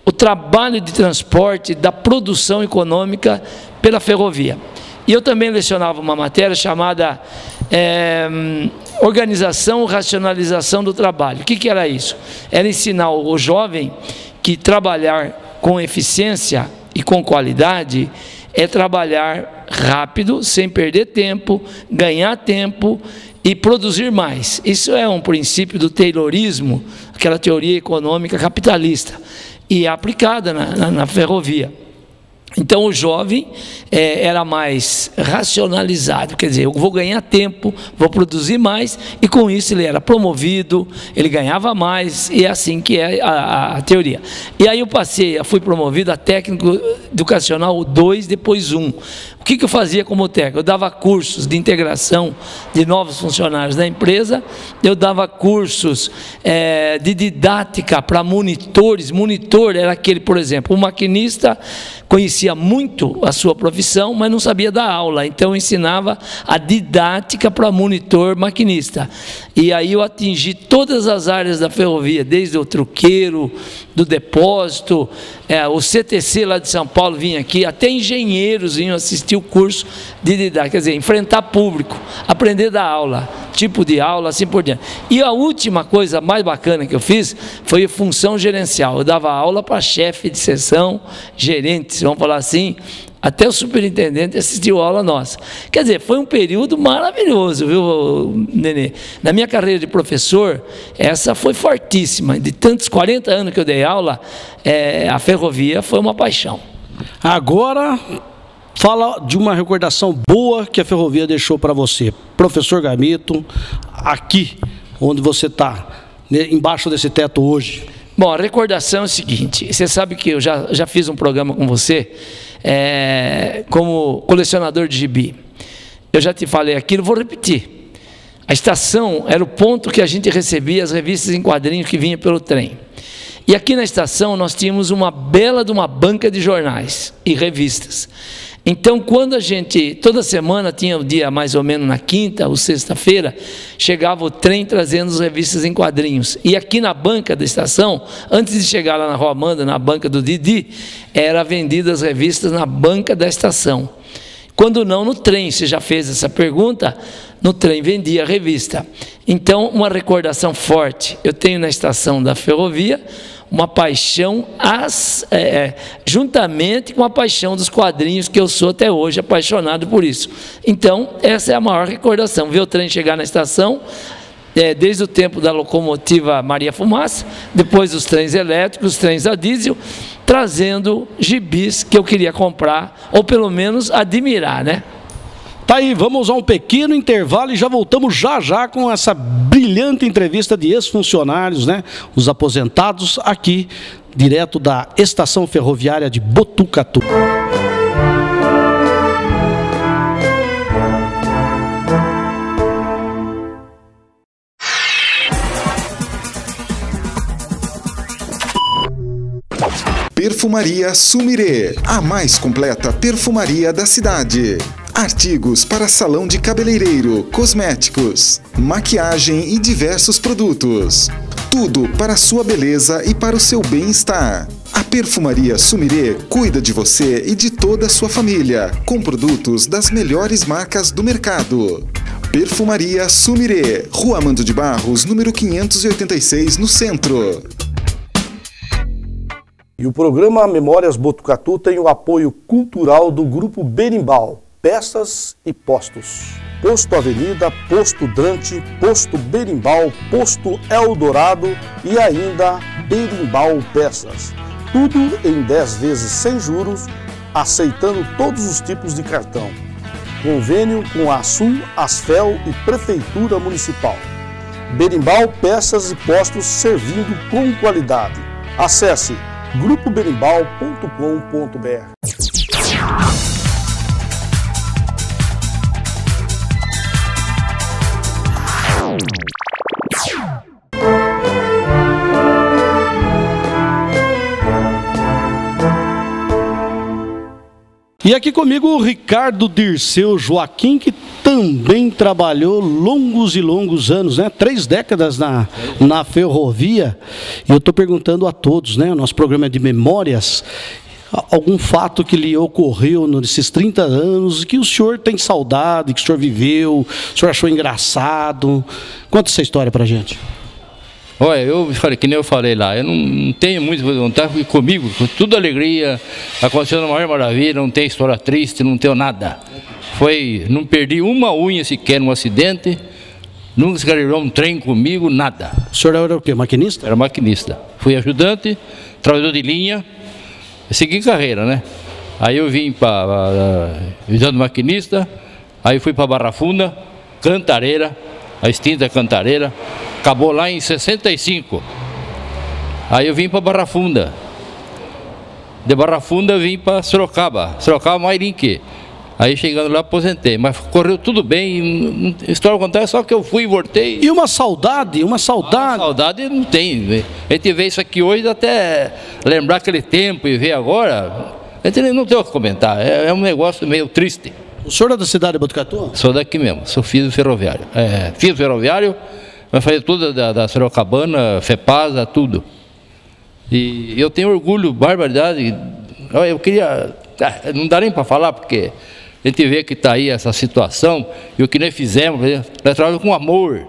o trabalho de transporte, da produção econômica pela ferrovia. E eu também lecionava uma matéria chamada organização e racionalização do trabalho. O que era isso? Era ensinar o jovem que trabalhar com eficiência e com qualidade é trabalhar rápido, sem perder tempo, ganhar tempo e produzir mais. Isso é um princípio do Taylorismo, aquela teoria econômica capitalista, e é aplicada na ferrovia. Então o jovem era mais racionalizado, quer dizer, eu vou ganhar tempo, vou produzir mais, e com isso ele era promovido, ele ganhava mais, e é assim que é a teoria. E aí eu fui promovido a técnico educacional 2, depois 1. O que eu fazia como técnico? Eu dava cursos de integração de novos funcionários da empresa, eu dava cursos de didática para monitores. Monitor era aquele, por exemplo, um maquinista conhecia muito a sua profissão, mas não sabia dar aula, então eu ensinava a didática para monitor maquinista. E aí eu atingi todas as áreas da ferrovia, desde o truqueiro, do depósito, o CTC lá de São Paulo vinha aqui, até engenheiros vinham assistir o curso de didática, quer dizer, enfrentar público, aprender a dar aula, tipo de aula, assim por diante. E a última coisa mais bacana que eu fiz foi função gerencial. Eu dava aula para chefe de seção, gerentes, vamos falar assim, até o superintendente assistiu a aula nossa. Quer dizer, foi um período maravilhoso, viu, Nenê? Na minha carreira de professor, essa foi fortíssima. De tantos 40 anos que eu dei aula, a ferrovia foi uma paixão. Agora, fala de uma recordação boa que a ferrovia deixou para você. Professor Gamito, aqui onde você está, embaixo desse teto hoje. Bom, a recordação é o seguinte, você sabe que eu já fiz um programa com você, como colecionador de gibi. Eu já te falei aquilo, vou repetir. A estação era o ponto que a gente recebia as revistas em quadrinhos que vinham pelo trem. E aqui na estação nós tínhamos uma bela de uma banca de jornais e revistas. Então, quando a gente, toda semana, tinha um dia mais ou menos na quinta ou sexta-feira, chegava o trem trazendo as revistas em quadrinhos. E aqui na banca da estação, antes de chegar lá na Rua Amanda, na banca do Didi, era vendidas as revistas na banca da estação. Quando não, no trem, você já fez essa pergunta, no trem vendia a revista. Então, uma recordação forte, eu tenho na estação da ferrovia, uma paixão, juntamente com a paixão dos quadrinhos, que eu sou até hoje apaixonado por isso. Então, essa é a maior recordação, ver o trem chegar na estação, desde o tempo da locomotiva Maria Fumaça, depois os trens elétricos, os trens a diesel, trazendo gibis que eu queria comprar, ou pelo menos admirar, né? Tá aí, vamos a um pequeno intervalo e já voltamos já com essa brilhante entrevista de ex-funcionários, né? Os aposentados aqui, direto da Estação Ferroviária de Botucatu. Perfumaria Sumire, a mais completa perfumaria da cidade. Artigos para salão de cabeleireiro, cosméticos, maquiagem e diversos produtos. Tudo para a sua beleza e para o seu bem-estar. A Perfumaria Sumire cuida de você e de toda a sua família, com produtos das melhores marcas do mercado. Perfumaria Sumire, Rua Amando de Barros, número 586, no centro. E o programa Memórias Botucatu tem o apoio cultural do Grupo Berimbau, Peças e Postos. Posto Avenida, Posto Drante, Posto Berimbau, Posto Eldorado e ainda Berimbau Peças. Tudo em 10 vezes sem juros, aceitando todos os tipos de cartão. Convênio com a Sul, Asfel e Prefeitura Municipal. Berimbau Peças e Postos, servindo com qualidade. Acesse grupoberimbau.com.br. E aqui comigo o Ricardo Dirceu Joaquim, que também trabalhou longos e longos anos, né? 3 décadas na ferrovia. E eu estou perguntando a todos, né? Nosso programa é de memórias, algum fato que lhe ocorreu nesses 30 anos, que o senhor tem saudade, que o senhor viveu, o senhor achou engraçado. Conta essa história pra gente. Olha, eu falei, que nem eu falei lá, eu não tenho muito vontade, porque comigo, tudo alegria, aconteceu uma maior maravilha, não tem história triste, não tenho nada. Não perdi uma unha sequer num acidente, nunca se carregou um trem comigo, nada. O senhor era o quê, maquinista? Era maquinista. Fui ajudante, trabalhador de linha, segui carreira, né? Aí eu vim para visando maquinista, aí fui para Barra Funda, Cantareira, a extinta Cantareira, acabou lá em 65. Aí eu vim para Barra Funda. De Barra Funda eu vim para Sorocaba, Mairinque. Aí chegando lá aposentei, mas correu tudo bem, história acontece, só que eu fui e voltei. E uma saudade, saudade não tem. A gente vê isso aqui hoje, até lembrar aquele tempo e ver agora, a gente não tem o que comentar, é um negócio meio triste. O senhor é da cidade de Botucatu? Sou daqui mesmo, sou filho ferroviário. Filho ferroviário, mas fazia tudo da Sorocabana, FEPASA, tudo. E eu tenho orgulho, barbaridade. Eu queria, não dá nem para falar, porque a gente vê que está aí essa situação, e o que nós fizemos, nós trabalhamos com amor,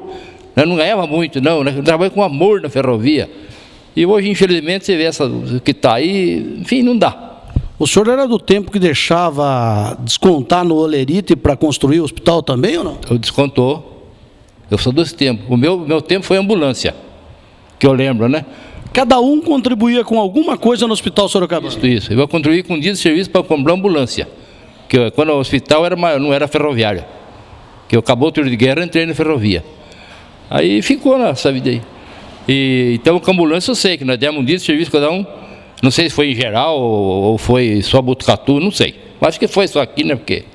nós não ganhávamos muito não, nós trabalhamos com amor na ferrovia, e hoje infelizmente você vê o que está aí, enfim, não dá. O senhor era do tempo que deixava descontar no Olerite para construir o hospital também ou não? Eu descontou, eu sou desse tempo, o meu tempo foi ambulância, que eu lembro, né? Cada um contribuía com alguma coisa no Hospital Sorocabana? Isso, eu vou contribuir com um dia de serviço para comprar ambulância. Que quando o hospital não era ferroviário, que acabou o tiro de guerra, entrei na ferrovia. Aí ficou nessa vida aí. Então com a ambulância eu sei que nós demos um dia de serviço cada um, não sei se foi em geral ou foi só Botucatu, não sei. Acho que foi só aqui, né? Porque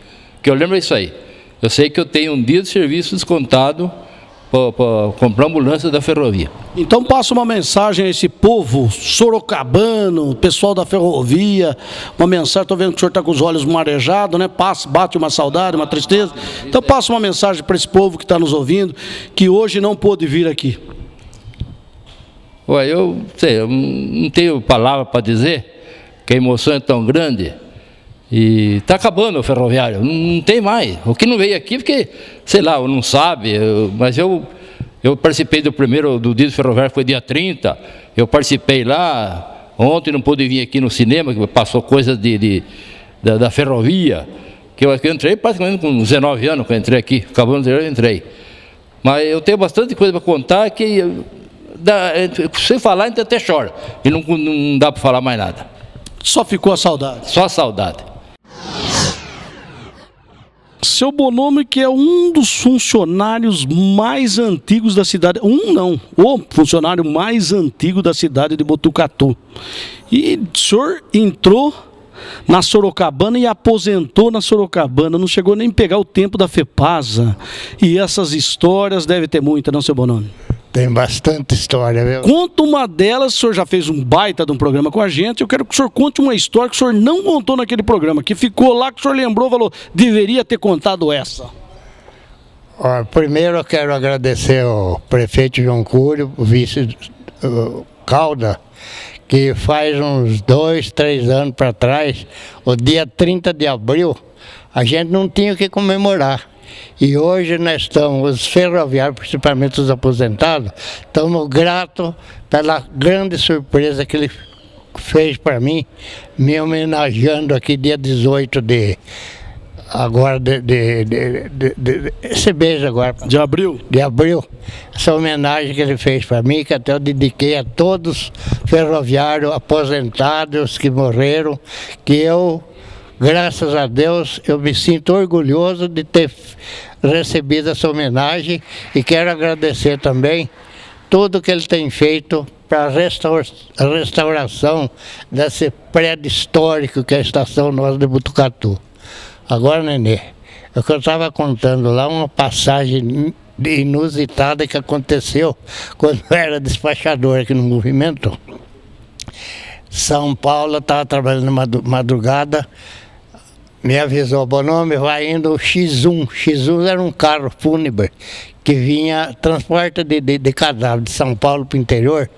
eu lembro isso aí. Eu sei que eu tenho um dia de serviço descontado para comprar ambulância da ferrovia. Então passa uma mensagem a esse povo sorocabano, pessoal da ferrovia, uma mensagem, estou vendo que o senhor está com os olhos marejados, né? Bate uma saudade, uma tristeza. Então passa uma mensagem para esse povo que está nos ouvindo, que hoje não pôde vir aqui. Ué, eu não tenho palavra para dizer, que a emoção é tão grande. E está acabando o ferroviário, não tem mais. O que não veio aqui, porque, sei lá, não sabe, mas eu participei do dia do ferroviário, foi dia 30, eu participei lá, ontem não pude vir aqui no cinema, que passou coisa da ferrovia, que eu entrei praticamente com 19 anos, que eu entrei aqui, acabando de eu entrei. Mas eu tenho bastante coisa para contar, que se falar, a gente até chora, e não dá para falar mais nada. Só ficou a saudade? Só a saudade. Seu Bonomi, que é um dos funcionários mais antigos da cidade, o funcionário mais antigo da cidade de Botucatu. E o senhor entrou na Sorocabana e aposentou na Sorocabana, não chegou nem a pegar o tempo da FEPASA. E essas histórias deve ter muita, não, seu Bonomi? Tem bastante história, viu? Conta uma delas, o senhor já fez um baita de um programa com a gente, eu quero que o senhor conte uma história que o senhor não contou naquele programa, que ficou lá, que o senhor lembrou, falou, deveria ter contado essa. Primeiro eu quero agradecer ao prefeito João Cúrio, o vice Calda, que faz uns 2, 3 anos para trás, o dia 30 de abril, a gente não tinha o que comemorar. E hoje nós estamos, os ferroviários, principalmente os aposentados, estamos gratos pela grande surpresa que ele fez para mim, me homenageando aqui dia 18 esse beijo agora. De abril? De abril. Essa homenagem que ele fez para mim, que até eu dediquei a todos os ferroviários aposentados que morreram, que eu... Graças a Deus, eu me sinto orgulhoso de ter recebido essa homenagem e quero agradecer também tudo que ele tem feito para a restauração desse prédio histórico que é a Estação Nossa de Botucatu. Agora, Nenê, eu estava contando lá uma passagem inusitada que aconteceu quando eu era despachador aqui no movimento. São Paulo, estava trabalhando madrugada, me avisou, Bonomi, vai indo o X1. X1 era um carro fúnebre que vinha transporte de cadáver de São Paulo para o interior.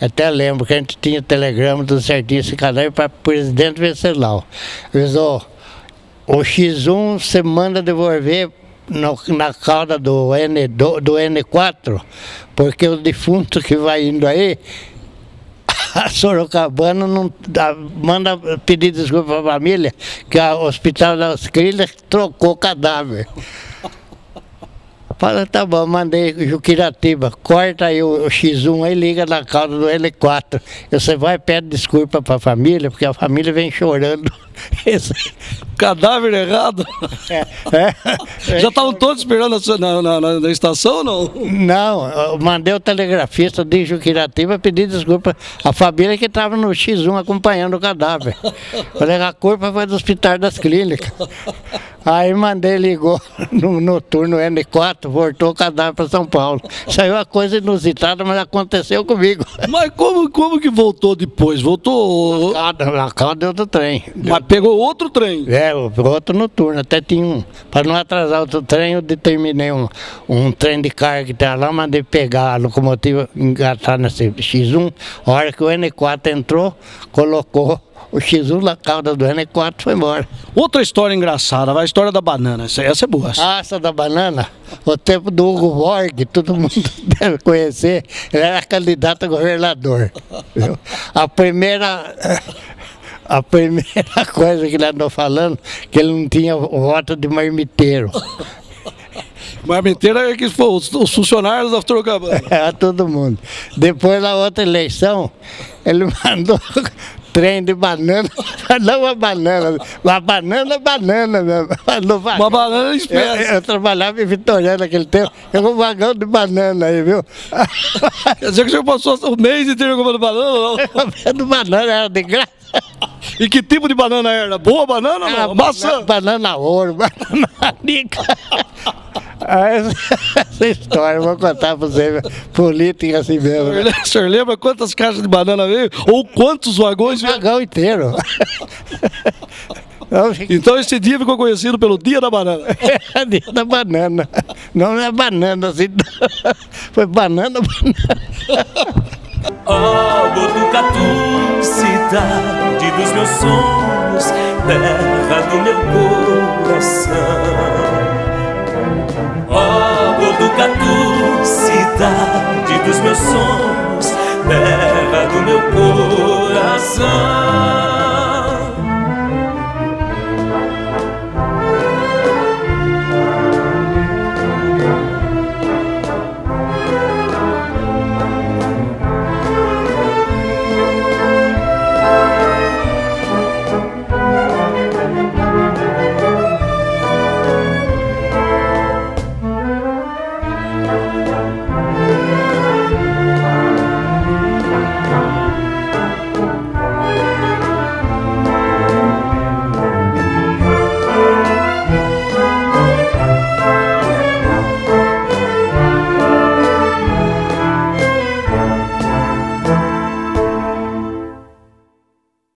Até lembro que a gente tinha telegrama tudo certinho, esse cadáver para o presidente Venceslau. Avisou, o X1 você manda devolver na cauda do N4, porque o defunto que vai indo aí, a Sorocabana não manda pedir desculpa para a família, que o Hospital das Crilhas trocou o cadáver. Fala, tá bom, mandei Juquiratiba, corta aí o X1 aí, liga na cauda do L4. Você vai e pede desculpa para a família, porque a família vem chorando. Cadáver errado? Já estavam todos esperando na estação ou não? Não, eu mandei o telegrafista de Juquiratiba pedir desculpa à família que estava no X1 acompanhando o cadáver. Falei, a culpa foi do Hospital das Clínicas. Aí mandei, ligou no turno N4, voltou o cadáver para São Paulo. Saiu uma coisa inusitada, mas aconteceu comigo. Mas como que voltou depois? Voltou... Na cauda do trem. Mas pegou outro trem? Outro noturno. Até tinha um. Para não atrasar outro trem, eu determinei um trem de carga que estava lá, mandei pegar a locomotiva, engatar nesse X1. A hora que o N4 entrou, colocou o X1 na cauda do N4 foi embora. Outra história engraçada, a história da banana. Essa é boa. Essa da banana, o tempo do Hugo Borg, todo mundo deve conhecer, ele era candidato a governador. Viu? A primeira coisa que ele andou falando, que ele não tinha voto de marmiteiro. Marmiteiro é que foi os funcionários da Sorocabana. Todo mundo. Depois, na outra eleição, ele mandou trem de banana, não uma banana mesmo. Uma banana espécie. Eu trabalhava em Vitoriano naquele tempo, eu um vagão de banana aí, viu? Quer dizer que o senhor passou o mês inteiro comendo banana, não? Comendo banana, era de graça. E que tipo de banana era? Boa banana ou não? Maçã? Banana ouro, banana rica. Essa história eu vou contar para você, política assim mesmo. O senhor lembra quantas caixas de banana veio? Ou quantos vagões veio? O vagão inteiro. Então esse dia ficou conhecido pelo Dia da Banana. Dia da Banana. Não é banana, assim, foi banana. Oh, Botucatu, cidade dos meus sonhos, terra do meu coração. Oh, Botucatu, cidade dos meus sonhos, terra do meu coração.